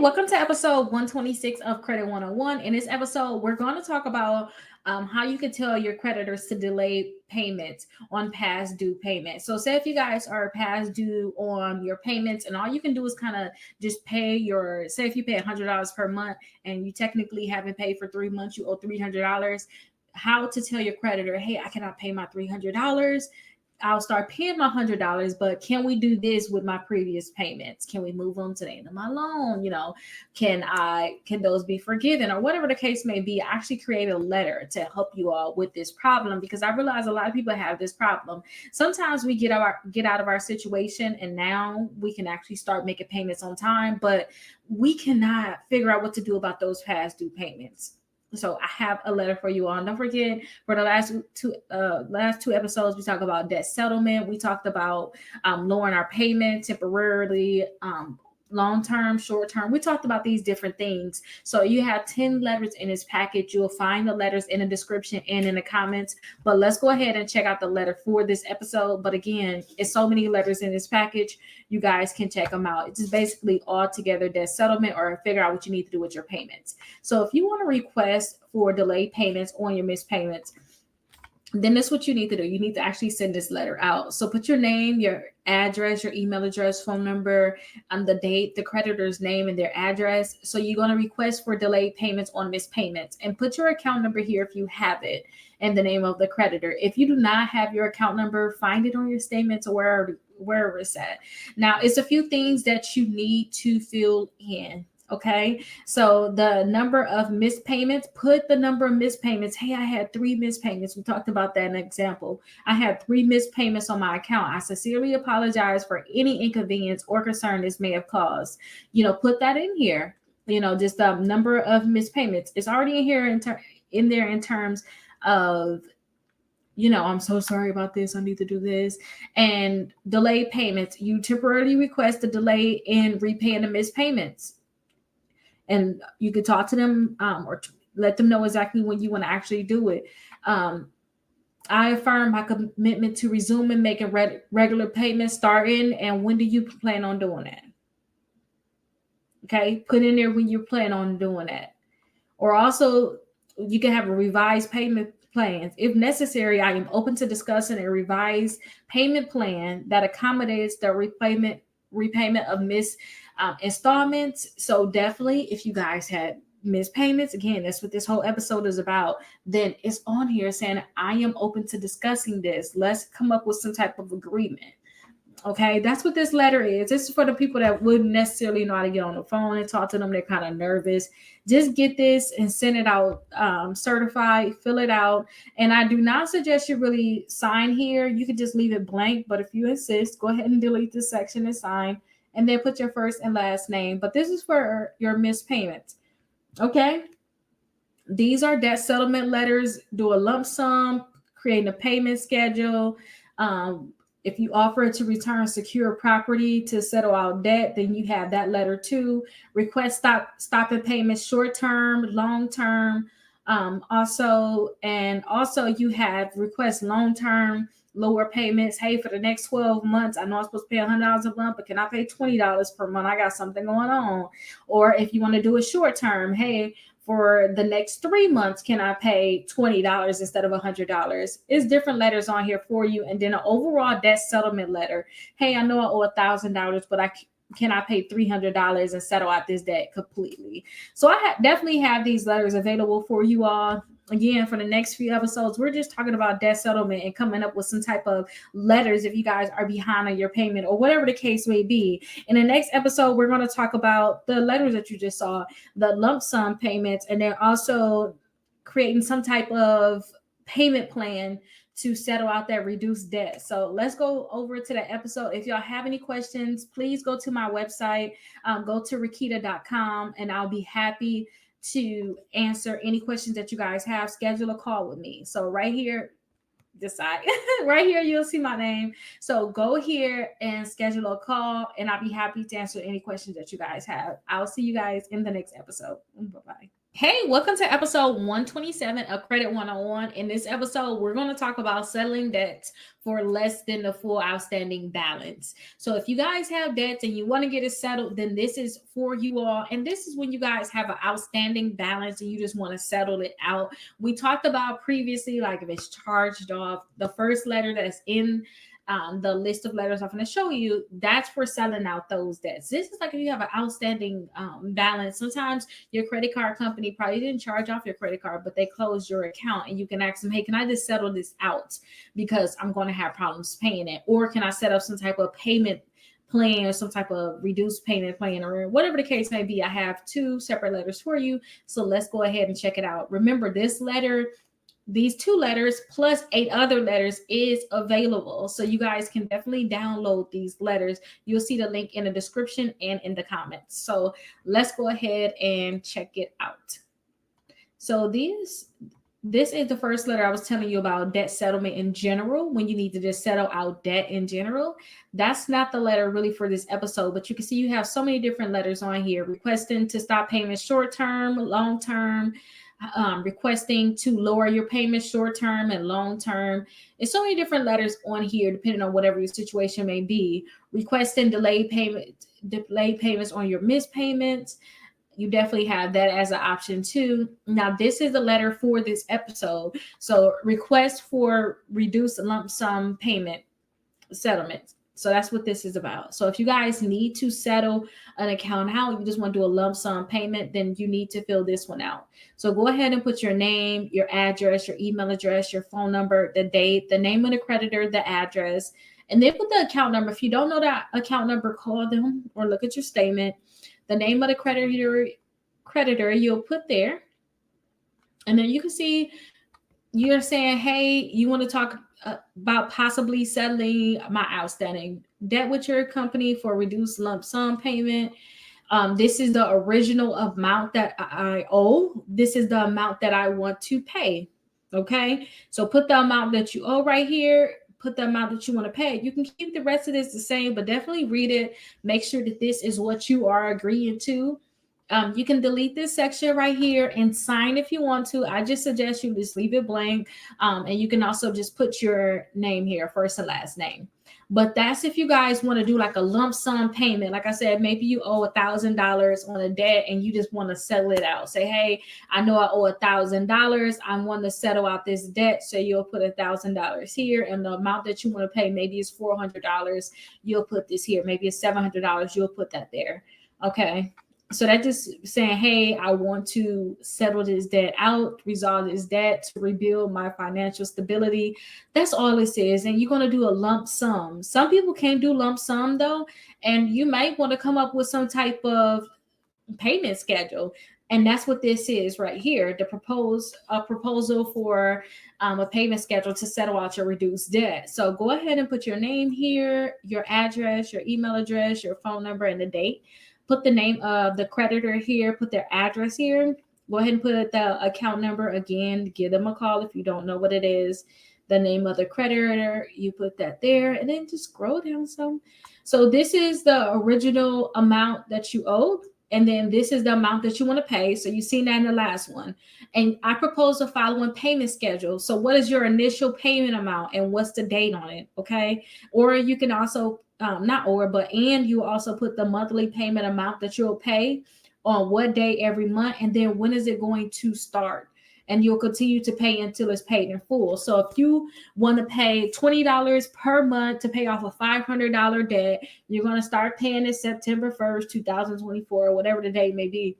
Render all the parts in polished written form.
welcome to episode 126 of Credit 101. In this episode, we're going to talk about how you can tell your creditors to delay payments on past due payments. So, say if you guys are past due on your payments, and all you can do is kind of just pay your, say if you pay $100 per month and you technically haven't paid for 3 months, you owe $300. How to tell your creditor, hey, I cannot pay my $300. I'll start paying my $100, but can we do this with my previous payments? Can we move on to the end of my loan? Can those be forgiven, or whatever the case may be? I actually created a letter to help you all with this problem, because I realize a lot of people have this problem. Sometimes we get out of our situation, and now we can actually start making payments on time, but we cannot figure out what to do about those past due payments. So I have a letter for you all. Don't forget, for the last two episodes, we talked about debt settlement. We talked about lowering our payment temporarily, long term, short term. We talked about these different things. So you have 10 letters in this package. You'll find the letters in the description and in the comments. But let's go ahead and check out the letter for this episode. But again, it's so many letters in this package. You guys can check them out. It's just basically all together debt settlement, or figure out what you need to do with your payments. So if you want to request for delayed payments on your missed payments, then that's what you need to do. You need to actually send this letter out. So put your name, your address, your email address, phone number, the date, the creditor's name, and their address. So you're going to request for delayed payments on missed payments, and put your account number here if you have it, and the name of the creditor. If you do not have your account number, find it on your statements or wherever it's at. Now, it's a few things that you need to fill in. Okay, so the number of missed payments, put the number of missed payments. Hey, I had 3 missed payments. We talked about that in an example. I had 3 missed payments on my account. I sincerely apologize for any inconvenience or concern this may have caused. Put that in here. Just the number of missed payments. It's already in here in there in terms of, I'm so sorry about this. I need to do this. And delayed payments. You temporarily request a delay in repaying the missed payments. And you could talk to them or let them know exactly when you want to actually do it. I affirm my commitment to resume and making regular payments starting. And when do you plan on doing that? Okay, put in there when you plan on doing that. Or also, you can have a revised payment plans. If necessary, I am open to discussing a revised payment plan that accommodates the repayment of missed installments. So definitely, if you guys had missed payments, again, that's what this whole episode is about, then it's on here saying, I am open to discussing this. Let's come up with some type of agreement. Okay, that's what this letter is. This is for the people that wouldn't necessarily know how to get on the phone and talk to them. They're kind of nervous. Just get this and send it out certified, fill it out. And I do not suggest you really sign here. You could just leave it blank. But if you insist, go ahead and delete this section and sign. And then put your first and last name. But this is for your missed payments. Okay? These are debt settlement letters. Do a lump sum, creating a payment schedule. If you offer to return secure property to settle out debt, then you have that letter too. Request stopping payments, short term, long term. Also you have request long term lower payments. Hey, for the next 12 months, I know I'm supposed to pay $100 a month, but can I pay $20 per month? I got something going on. Or if you want to do a short term, hey, for the next 3 months, can I pay $20 instead of $100? It's different letters on here for you. And then an overall debt settlement letter. Hey, I know I owe $1,000, but can I pay $300 and settle out this debt completely? So I definitely have these letters available for you all. Again, for the next few episodes, we're just talking about debt settlement and coming up with some type of letters if you guys are behind on your payment or whatever the case may be. In the next episode, we're going to talk about the letters that you just saw, the lump sum payments, and then also creating some type of payment plan to settle out that reduced debt. So let's go over to the episode. If y'all have any questions, please go to my website, go to Rickita.com, and I'll be happy to answer any questions that you guys have. Schedule a call with me. So right here, decide right here, you'll see my name. So go here and schedule a call, and I'll be happy to answer any questions that you guys have. I'll see you guys in the next episode. Bye-bye. Hey, welcome to episode 127 of Credit 101. In this episode, we're going to talk about settling debts for less than the full outstanding balance. So, if you guys have debts and you want to get it settled, then this is for you all. And this is when you guys have an outstanding balance and you just want to settle it out. We talked about previously, like if it's charged off, the first letter that's in the list of letters I'm going to show you, that's for selling out those debts. This is like if you have an outstanding balance. Sometimes your credit card company probably didn't charge off your credit card, but they closed your account, and you can ask them, hey, can I just settle this out because I'm going to have problems paying it? Or can I set up some type of payment plan or some type of reduced payment plan, or whatever the case may be? I have two separate letters for you. So let's go ahead and check it out. Remember, this letter, these two letters plus 8 other letters is available. So you guys can definitely download these letters. You'll see the link in the description and in the comments. So let's go ahead and check it out. So this is the first letter I was telling you about, debt settlement in general, when you need to just settle out debt in general. That's not the letter really for this episode, but you can see you have so many different letters on here: requesting to stop payments short term, long term, requesting to lower your payments short term and long term. There's so many different letters on here depending on whatever your situation may be. Requesting delayed payments on your missed payments. You definitely have that as an option too. Now, this is the letter for this episode. So, request for reduced lump sum payment settlements. So that's what this is about. So if you guys need to settle an account out, you just want to do a lump sum payment, then you need to fill this one out. So go ahead and put your name, your address, your email address, your phone number, the date, the name of the creditor, the address, and then put the account number. If you don't know that account number, call them or look at your statement. The name of the creditor you'll put there. And then you can see you're saying, hey, you want to talk about possibly settling my outstanding debt with your company for reduced lump sum payment. This is the original amount that I owe. This is the amount that I want to pay. Okay. So put the amount that you owe right here. Put the amount that you want to pay. You can keep the rest of this the same, but definitely read it. Make sure that this is what you are agreeing to. You can delete this section right here and sign if you want to. I just suggest you just leave it blank. And you can also just put your name here, first and last name. But that's if you guys want to do like a lump sum payment. Like I said, maybe you owe $1,000 on a debt and you just want to settle it out. Say, hey, I know I owe $1,000. I want to settle out this debt. So you'll put $1,000 here, and the amount that you want to pay, maybe it's $400. You'll put this here. Maybe it's $700. You'll put that there. Okay. So that just saying, hey, I want to settle this debt out, resolve this debt to rebuild my financial stability. That's all it says. And you're going to do a lump sum. Some people can't do lump sum though. And you might want to come up with some type of payment schedule. And that's what this is right here. A proposal for a payment schedule to settle out your reduced debt. So go ahead and put your name here, your address, your email address, your phone number, and the date. Put the name of the creditor here, put their address here. Go ahead and put the account number again. Give them a call if you don't know what it is. The name of the creditor, you put that there, and then just scroll down some. So this is the original amount that you owe, and then this is the amount that you want to pay. So you've seen that in the last one. And I propose the following payment schedule. So what is your initial payment amount and what's the date on it? Okay. Or you can also and you also put the monthly payment amount that you'll pay on what day every month, and then when is it going to start, and you'll continue to pay until it's paid in full. So if you want to pay $20 per month to pay off a $500 debt, you're going to start paying it September 1st, 2024, or whatever the date may be.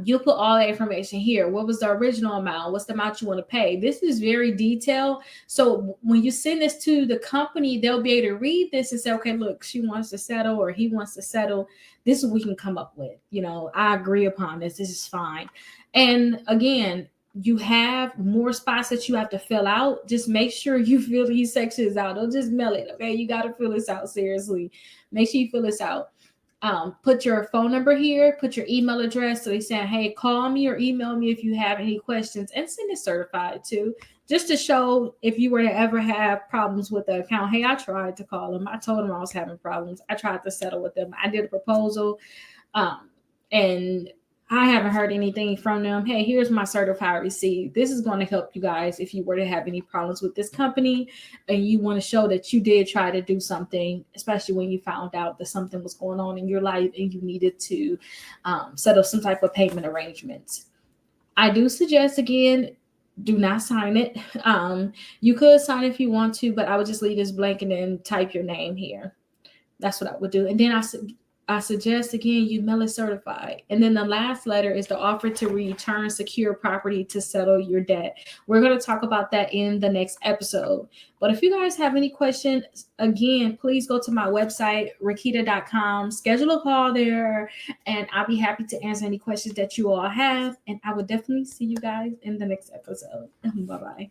You'll put all that information here. What was the original amount? What's the amount you want to pay? This is very detailed. So when you send this to the company, they'll be able to read this and say, okay, look, she wants to settle or he wants to settle. This is what we can come up with. I agree upon this. This is fine. And again, you have more spots that you have to fill out. Just make sure you fill these sections out. Don't just mail it. Okay. You got to fill this out seriously. Make sure you fill this out. Put your phone number here, put your email address. So they saying, hey, call me or email me if you have any questions, and send it certified too, just to show if you were to ever have problems with the account. Hey, I tried to call them. I told them I was having problems. I tried to settle with them. I did a proposal. And I haven't heard anything from them. Hey, here's my certified receipt. This is going to help you guys if you were to have any problems with this company and you want to show that you did try to do something, especially when you found out that something was going on in your life and you needed to set up some type of payment arrangements. I do suggest, again, do not sign it. You could sign if you want to, but I would just leave this blank and then type your name here. That's what I would do. And then I suggest, again, you mail it certified. And then the last letter is the offer to return secure property to settle your debt. We're going to talk about that in the next episode. But if you guys have any questions, again, please go to my website, Rickita.com, schedule a call there, and I'll be happy to answer any questions that you all have. And I will definitely see you guys in the next episode. Bye-bye.